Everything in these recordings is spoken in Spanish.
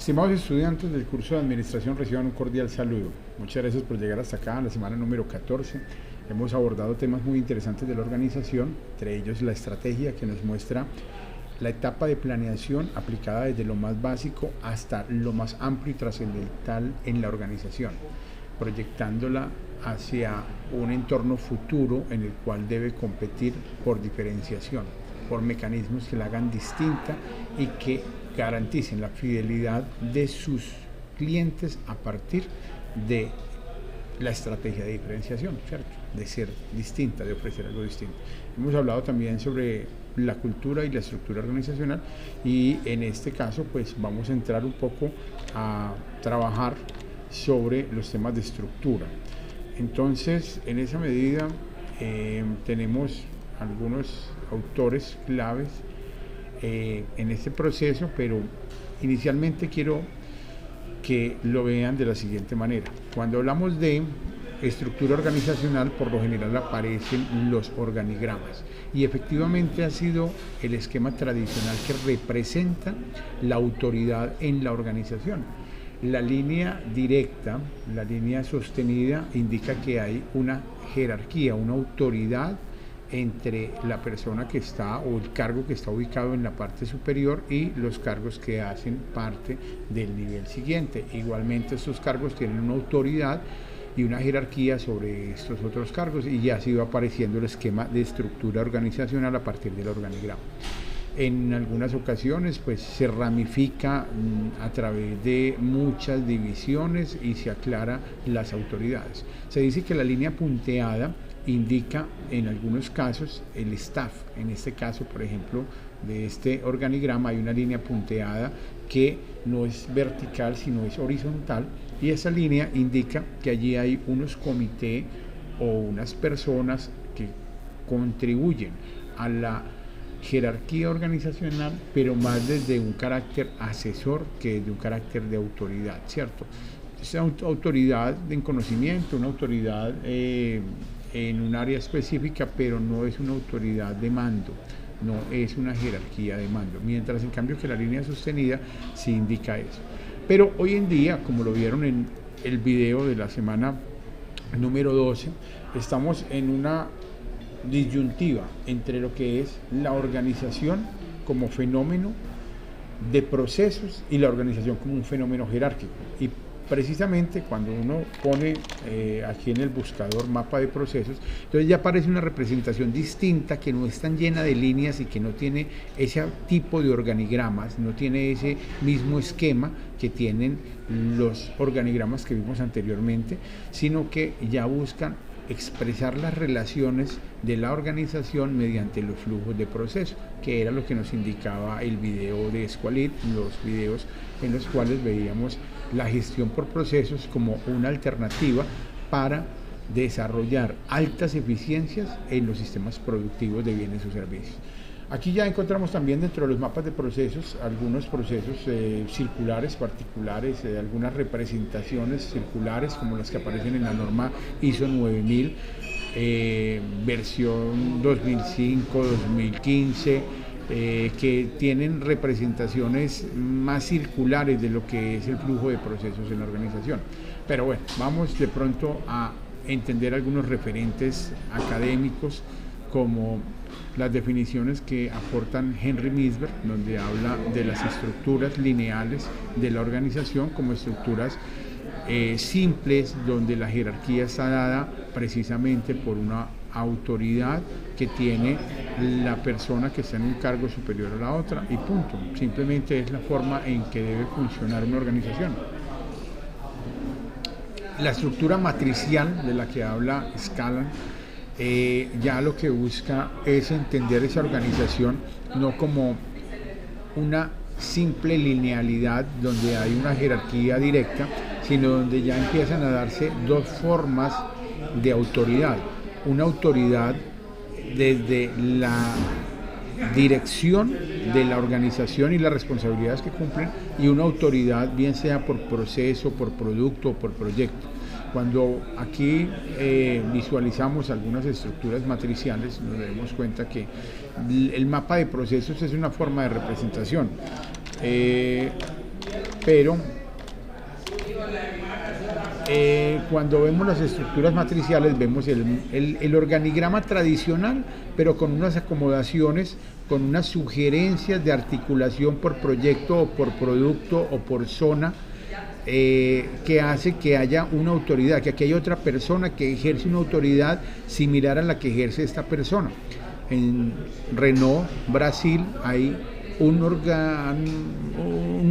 Estimados estudiantes del curso de Administración, reciban un cordial saludo. Muchas gracias por llegar hasta acá, en la semana número 14. Hemos abordado temas muy interesantes de la organización, entre ellos la estrategia, que nos muestra la etapa de planeación aplicada desde lo más básico hasta lo más amplio y trascendental en la organización, proyectándola hacia un entorno futuro en el cual debe competir por diferenciación, por mecanismos que la hagan distinta y que garanticen la fidelidad de sus clientes a partir de la estrategia de diferenciación, ¿cierto? De ser distinta, de ofrecer algo distinto. Hemos hablado también sobre la cultura y la estructura organizacional y en este caso pues vamos a entrar un poco a trabajar sobre los temas de estructura. Entonces, en esa medida tenemos algunos autores claves en este proceso, pero inicialmente quiero que lo vean de la siguiente manera. Cuando hablamos de estructura organizacional, por lo general aparecen los organigramas y efectivamente ha sido el esquema tradicional que representa la autoridad en la organización. La línea directa, la línea sostenida, indica que hay una jerarquía, una autoridad entre la persona que está o el cargo que está ubicado en la parte superior y los cargos que hacen parte del nivel siguiente. Igualmente estos cargos tienen una autoridad y una jerarquía sobre estos otros cargos y ya ha ido apareciendo el esquema de estructura organizacional a partir del organigrama. En algunas ocasiones pues se ramifica a través de muchas divisiones y se aclara las autoridades. Se dice que la línea punteada indica en algunos casos el staff. En este caso, por ejemplo, de este organigrama hay una línea punteada que no es vertical sino es horizontal y esa línea indica que allí hay unos comités o unas personas que contribuyen a la jerarquía organizacional, pero más desde un carácter asesor que desde un carácter de autoridad, ¿cierto? Esa autoridad en conocimiento, una autoridad en un área específica, pero no es una autoridad de mando, no es una jerarquía de mando, mientras en cambio que la línea sostenida sí indica eso. Pero hoy en día, como lo vieron en el video de la semana número 12, estamos en una disyuntiva entre lo que es la organización como fenómeno de procesos y la organización como un fenómeno jerárquico. Y precisamente cuando uno pone aquí en el buscador mapa de procesos, entonces ya aparece una representación distinta que no es tan llena de líneas y que no tiene ese tipo de organigramas, no tiene ese mismo esquema que tienen los organigramas que vimos anteriormente, sino que ya buscan expresar las relaciones de la organización mediante los flujos de proceso, que era lo que nos indicaba el video de Esqualit, los videos en los cuales veíamos la gestión por procesos como una alternativa para desarrollar altas eficiencias en los sistemas productivos de bienes o servicios. Aquí ya encontramos también dentro de los mapas de procesos algunos procesos circulares particulares, algunas representaciones circulares como las que aparecen en la norma ISO 9000, versión 2005-2015, que tienen representaciones más circulares de lo que es el flujo de procesos en la organización. Pero bueno, vamos de pronto a entender algunos referentes académicos como las definiciones que aportan Henry Misber, donde habla de las estructuras lineales de la organización como estructuras simples, donde la jerarquía está dada precisamente por una autoridad que tiene la persona que está en un cargo superior a la otra y punto. Simplemente es la forma en que debe funcionar una organización. La estructura matricial de la que habla Scallan ya lo que busca es entender esa organización no como una simple linealidad donde hay una jerarquía directa, sino donde ya empiezan a darse dos formas de autoridad. Una autoridad desde la dirección de la organización y las responsabilidades que cumplen y una autoridad bien sea por proceso, por producto o por proyecto. Cuando aquí visualizamos algunas estructuras matriciales, nos damos cuenta que el mapa de procesos es una forma de representación. pero cuando vemos las estructuras matriciales vemos el organigrama tradicional, pero con unas acomodaciones, con unas sugerencias de articulación por proyecto o por producto o por zona, que hace que haya una autoridad, que aquí hay otra persona que ejerce una autoridad similar a la que ejerce esta persona. En Renault, Brasil, hay un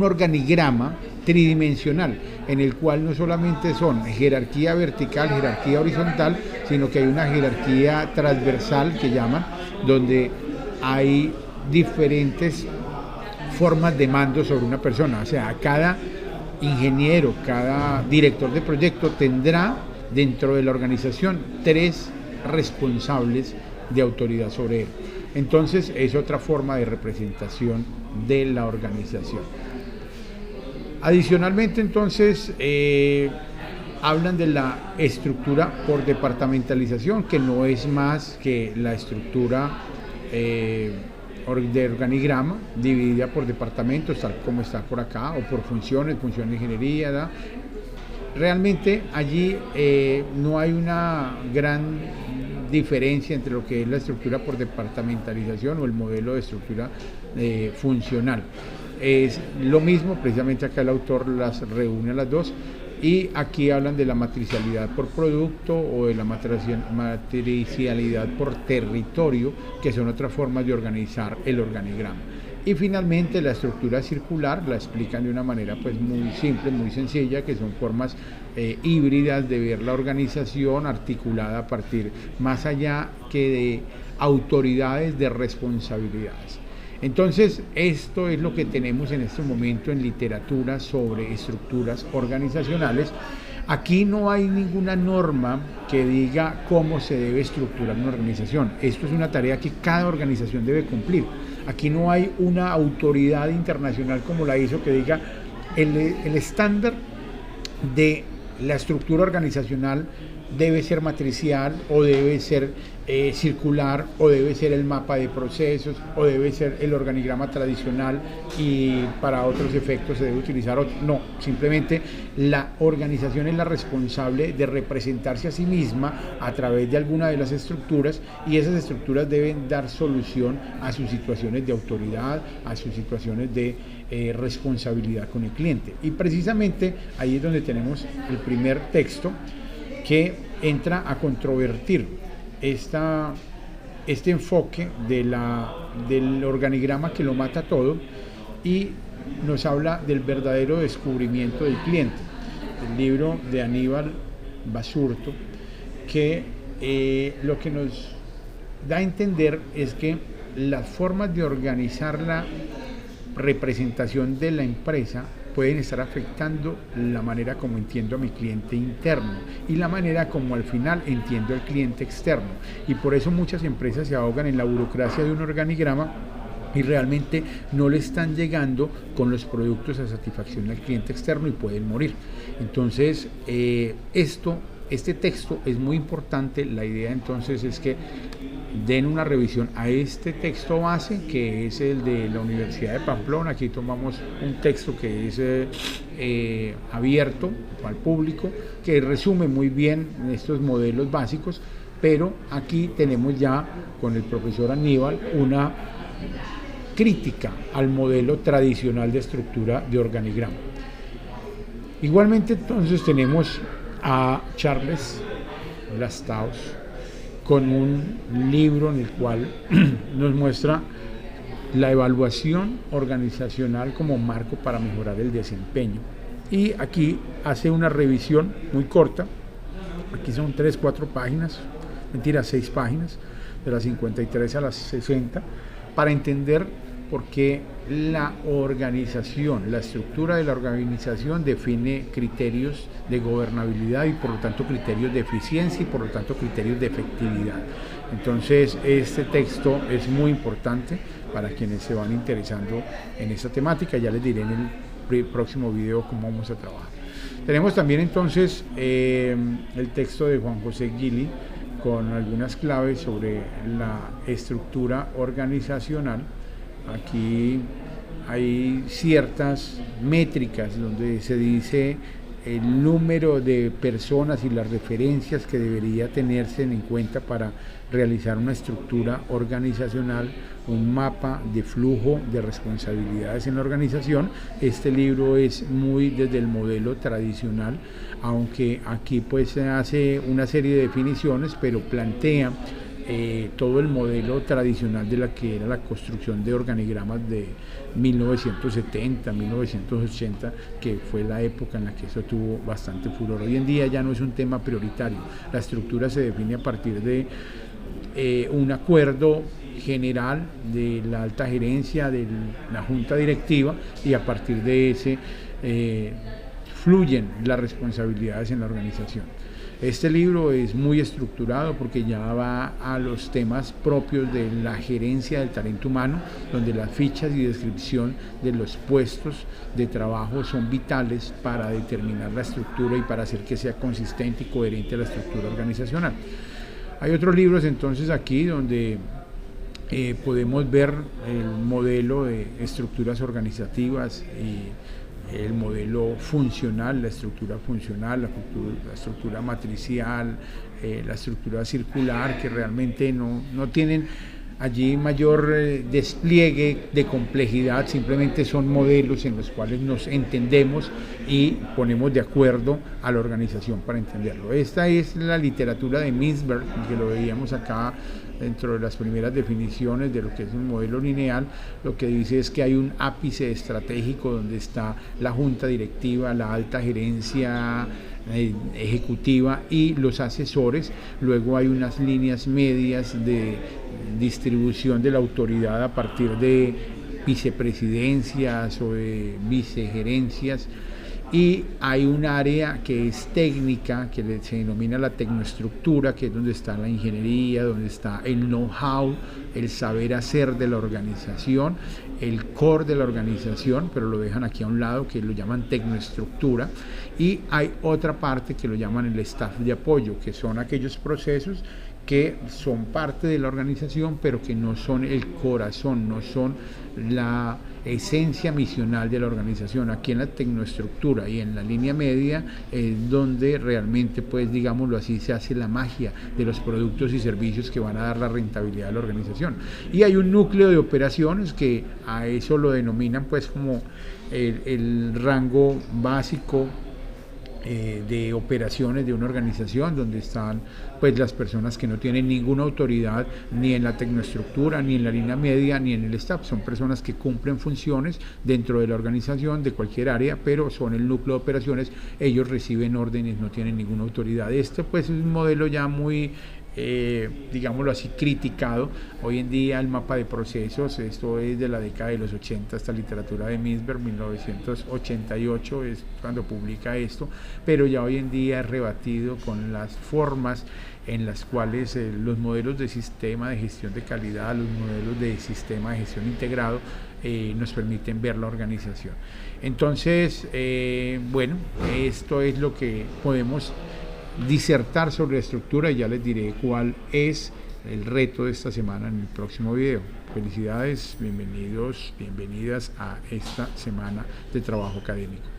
organigrama tridimensional en el cual no solamente son jerarquía vertical, jerarquía horizontal, sino que hay una jerarquía transversal que llaman, donde hay diferentes formas de mando sobre una persona. O sea, cada ingeniero, cada director de proyecto tendrá dentro de la organización 3 responsables de autoridad sobre él. Entonces es otra forma de representación de la organización. Adicionalmente, entonces, hablan de la estructura por departamentalización, que no es más que la estructura de organigrama dividida por departamentos, tal como está por acá, o por funciones, función de ingeniería, ¿da? Realmente allí no hay una gran diferencia entre lo que es la estructura por departamentalización o el modelo de estructura funcional. Es lo mismo, precisamente acá el autor las reúne a las dos, y aquí hablan de la matricialidad por producto o de la matricialidad por territorio, que son otras formas de organizar el organigrama. Y finalmente la estructura circular la explican de una manera pues muy simple, muy sencilla, que son formas híbridas de ver la organización articulada a partir más allá que de autoridades, de responsabilidades. Entonces, esto es lo que tenemos en este momento en literatura sobre estructuras organizacionales. Aquí no hay ninguna norma que diga cómo se debe estructurar una organización. Esto es una tarea que cada organización debe cumplir. Aquí no hay una autoridad internacional como la ISO que diga el estándar de la estructura organizacional debe ser matricial o debe ser circular o debe ser el mapa de procesos o debe ser el organigrama tradicional y para otros efectos se debe utilizar otro. No, simplemente la organización es la responsable de representarse a sí misma a través de alguna de las estructuras, y esas estructuras deben dar solución a sus situaciones de autoridad, a sus situaciones de responsabilidad con el cliente. Y precisamente ahí es donde tenemos el primer texto que entra a controvertir este enfoque del organigrama que lo mata todo, y nos habla del verdadero descubrimiento del cliente. El libro de Aníbal Basurto, que lo que nos da a entender es que las formas de organizar la representación de la empresa pueden estar afectando la manera como entiendo a mi cliente interno y la manera como al final entiendo al cliente externo, y por eso muchas empresas se ahogan en la burocracia de un organigrama y realmente no le están llegando con los productos a satisfacción al cliente externo y pueden morir. Entonces este texto es muy importante. La idea entonces es que den una revisión a este texto base, que es el de la Universidad de Pamplona. Aquí tomamos un texto que es abierto al público, que resume muy bien estos modelos básicos, pero aquí tenemos ya con el profesor Aníbal una crítica al modelo tradicional de estructura de organigrama. Igualmente entonces tenemos a Charles Blastaus con un libro en el cual nos muestra la evaluación organizacional como marco para mejorar el desempeño, y aquí hace una revisión muy corta. Aquí son 3-4 páginas, mentira, 6 páginas, de las 53 a las 60, para entender por qué la organización, la estructura de la organización define criterios de gobernabilidad y por lo tanto criterios de eficiencia y por lo tanto criterios de efectividad. Entonces este texto es muy importante para quienes se van interesando en esta temática. Ya les diré en el próximo video cómo vamos a trabajar. Tenemos también entonces el texto de Juan José Gili con algunas claves sobre la estructura organizacional. Aquí hay ciertas métricas donde se dice el número de personas y las referencias que debería tenerse en cuenta para realizar una estructura organizacional, un mapa de flujo de responsabilidades en la organización. Este libro es muy desde el modelo tradicional, aunque aquí pues se hace una serie de definiciones, pero plantea todo el modelo tradicional de la que era la construcción de organigramas de 1970, 1980, que fue la época en la que eso tuvo bastante furor. Hoy en día ya no es un tema prioritario, la estructura se define a partir de un acuerdo general de la alta gerencia, de la junta directiva, y a partir de ese fluyen las responsabilidades en la organización. Este libro es muy estructurado porque ya va a los temas propios de la gerencia del talento humano, donde las fichas y descripción de los puestos de trabajo son vitales para determinar la estructura y para hacer que sea consistente y coherente la estructura organizacional. Hay otros libros entonces aquí donde podemos ver el modelo de estructuras organizativas y el modelo funcional, la estructura funcional, la estructura matricial, la estructura circular, que realmente no tienen allí mayor despliegue de complejidad, simplemente son modelos en los cuales nos entendemos y ponemos de acuerdo a la organización para entenderlo. Esta es la literatura de Mintzberg, que lo veíamos acá dentro de las primeras definiciones de lo que es un modelo lineal. Lo que dice es que hay un ápice estratégico donde está la junta directiva, la alta gerencia ejecutiva y los asesores. Luego hay unas líneas medias de distribución de la autoridad a partir de vicepresidencias o de vicegerencias, y hay un área que es técnica, que se denomina la tecnoestructura, que es donde está la ingeniería, donde está el know-how, el saber hacer de la organización, el core de la organización, pero lo dejan aquí a un lado, que lo llaman tecnoestructura. Y hay otra parte que lo llaman el staff de apoyo, que son aquellos procesos que son parte de la organización, pero que no son el corazón, no son la esencia misional de la organización. Aquí en la tecnoestructura y en la línea media es donde realmente, pues digámoslo así, se hace la magia de los productos y servicios que van a dar la rentabilidad de la organización. Y hay un núcleo de operaciones que a eso lo denominan pues como el rango básico de operaciones de una organización, donde están pues las personas que no tienen ninguna autoridad ni en la tecnoestructura, ni en la línea media, ni en el staff. Son personas que cumplen funciones dentro de la organización de cualquier área, pero son el núcleo de operaciones, ellos reciben órdenes, no tienen ninguna autoridad. Este pues es un modelo ya muy digámoslo así, criticado. Hoy en día el mapa de procesos, esto es de la década de los 80, esta literatura de Mintzberg, 1988 es cuando publica esto, pero ya hoy en día es rebatido con las formas en las cuales los modelos de sistema de gestión de calidad, los modelos de sistema de gestión integrado nos permiten ver la organización. Entonces, bueno, esto es lo que podemos disertar sobre la estructura, y ya les diré cuál es el reto de esta semana en el próximo video. Felicidades, bienvenidos, bienvenidas a esta semana de trabajo académico.